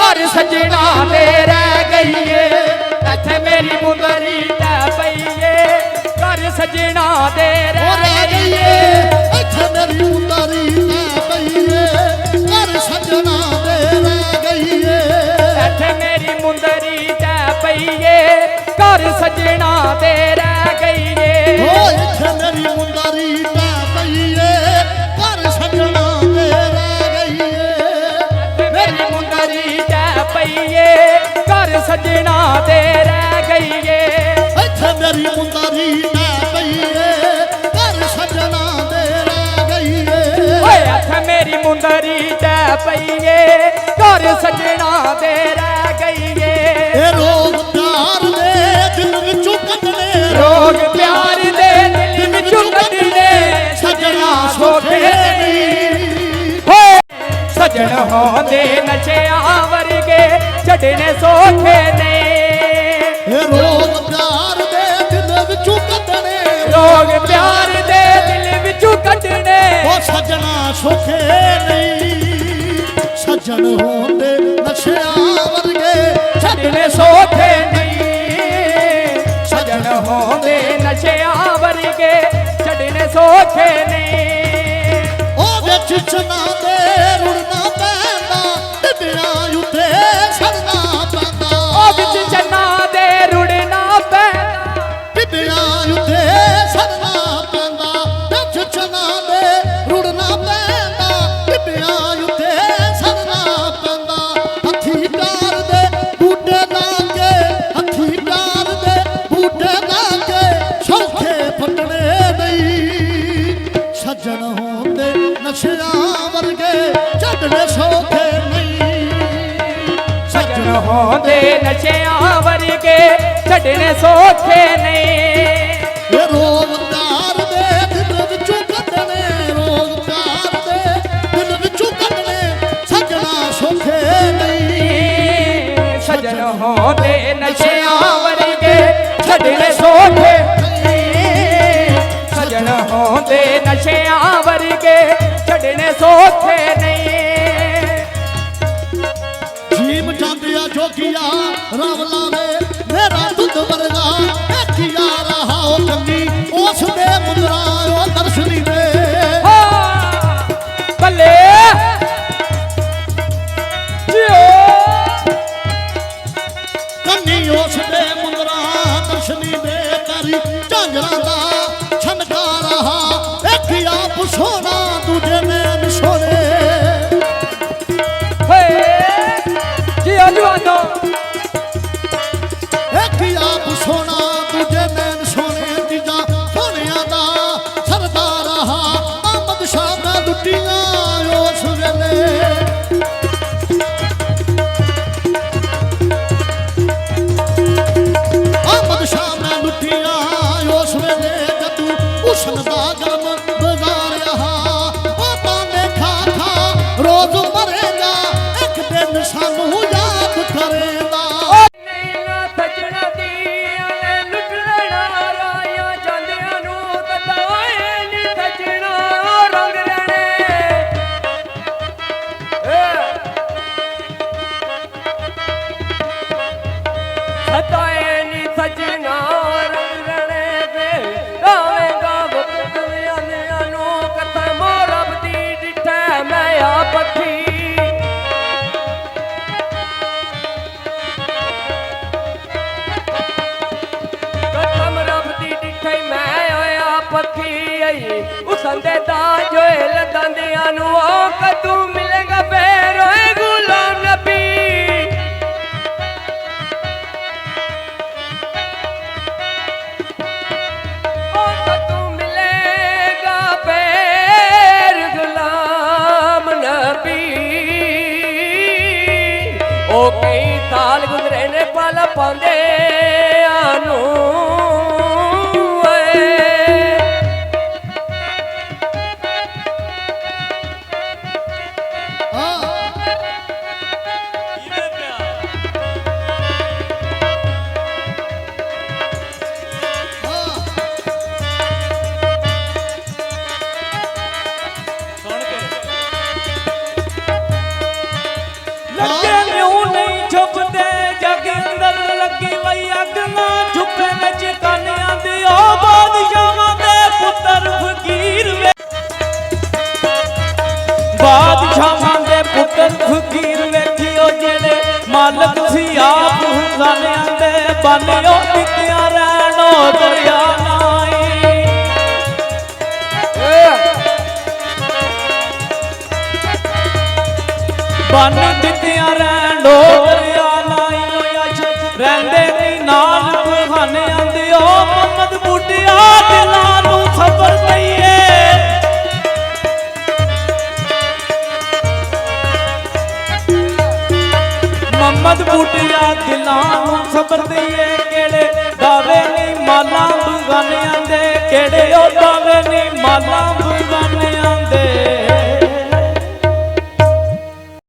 घर सजना दे रह गई है इत्थे मेरी मुंदरी लै पई है घर सजना दे रह गई है इत्थे मेरी मुंदरी लै पई है घर सजना दे रह गई है इत्थे मेरी मुंदरी लै पई है घर सजना दे रह गई है इत्थे मेरी मुंदरी लै पई है घर सजना दे रह गई है मेरी मुंदरी लै पई है घर सजना दे रह गई है इत्थे मेरी मुंदरी लै पई है घर सजना दे रह गई है इत्थे मेरी मुंदरी लै पई है घर सजना दे रह गई है रोग प्यार दे दिल विचों कटने रोग प्यार दे दिल विचों कटने सजना सौखे नहीं सजन होंदे नशा वर्गे छड़ने सौखे ने रोग प्यार दे दिल विचों कटने रोग प्यार दे दिल विचों कटने सजना सौखे नहीं सजन होंदे नशा वर्गे छड़ने सौखे नहीं सजन होंदे नशा वर्गे छड़ने सौखे नहीं चिचना दे रुड़ना पैंदा बिना उते छड़ना पैंदा चिचना दे रुड़ना पैंदा बिना उते छड़ना पैंदा चिचना दे रुड़ना पैंदा बिना उते छड़ना पैंदा हथी प्यार दे बूटे लाके हथी प्यार दे बूटे लाके सौखे फटने नहीं सजन होंदे नशा वर्गे छड़ने सौखे नहीं सजन होंदे नशा वर्गे छड़ने सौखे नहीं रोग प्यार दे दिल विचों कटने रोग प्यार दे दिल विचों कटने सजना सौखे नहीं सजन होंदे नशा वर्गे छड़ने सौखे सजन होंदे नशा वर्गे छड़ने सौखे नहीं जीम जांदिया जोगिया राम लावे मेरा दुध वर्गा देखिया रहा ओ कन्नी उस दे मुंदरा ओ दर्शनी दे बल्ले कन्नी उस दे मुंदरा दर्शनी दे करी झांजरा दा छनका रहा देखिया पुछोना दूजे में सोने जवानो देखिया पुछोना दूजे में सोने तीजा सोनिया दा सरदार रहा अहमद शाह दा लुटियां उस वेले अहमद शाह दा लुटियां उस वेले जदू हुसन दा गम गुजारिया ताने खा खा रोज मरेगा एक दिन सानू याद करेगा संदे दा जोल दंदिया नु कदू मिलेगा फेर ओए गुलाम नबी ओ कदू मिलेगा फेर गुलाम नबी ओ कई साल गुजरे ने पल पांदे आनू लगे न्यू ਛੁਪਦੇ ਜਗ ਅੰਦਰ ਲੱਗੀ ਵਈ ਅੱਗ ਨਾ ਝੁਕੇ ਵਿੱਚ ਕਾਨਿਆਂ ਦੇ ਉਹ ਬਾਦਸ਼ਾਹਾਂ ਦੇ ਪੁੱਤਰ ਫਕੀਰ ਵੇ ਬਾਦਸ਼ਾਹਾਂ ਦੇ ਪੁੱਤਰ ਫਕੀਰ ਵੇਖਿਓ ਜਿਹੜੇ ਮਾਲਕ ਸੀ ਆਪ ਖਜ਼ਾਨਿਆਂ ਦੇ ਬਾਲਿਓ ਟਿਕਿਆ ਰਹਿਣੋ ਦਰਿਆ ਨਾਈ ਬਨ ਦਿੱਤਿਆਂ ਰਹਿਣੋ ਦਰਿਆ ਨਾਈ ਅਸ਼ ਰਹਿੰਦੇ ਨੀ ਨਾਲ ਬਹਾਨਿਆਂ ਦੇ ਓ ਮੁਹੰਮਦ ਬੁੱਢਿਆ ਦਿਲਾਂ ਨੂੰ ਸਬਰ ਦਈਏ ਮੁਹੰਮਦ ਬੁੱਢਿਆ ਦਿਲਾਂ ਨੂੰ ਸਬਰ ਦਈਏ ਕਿਹੜੇ ਦਾਵੇ ਨੀ ਮਾਲਾਂ ਬਗਾਨਿਆਂ ਦੇ ਕਿਹੜੇ ਉਹ ਦਾਵੇ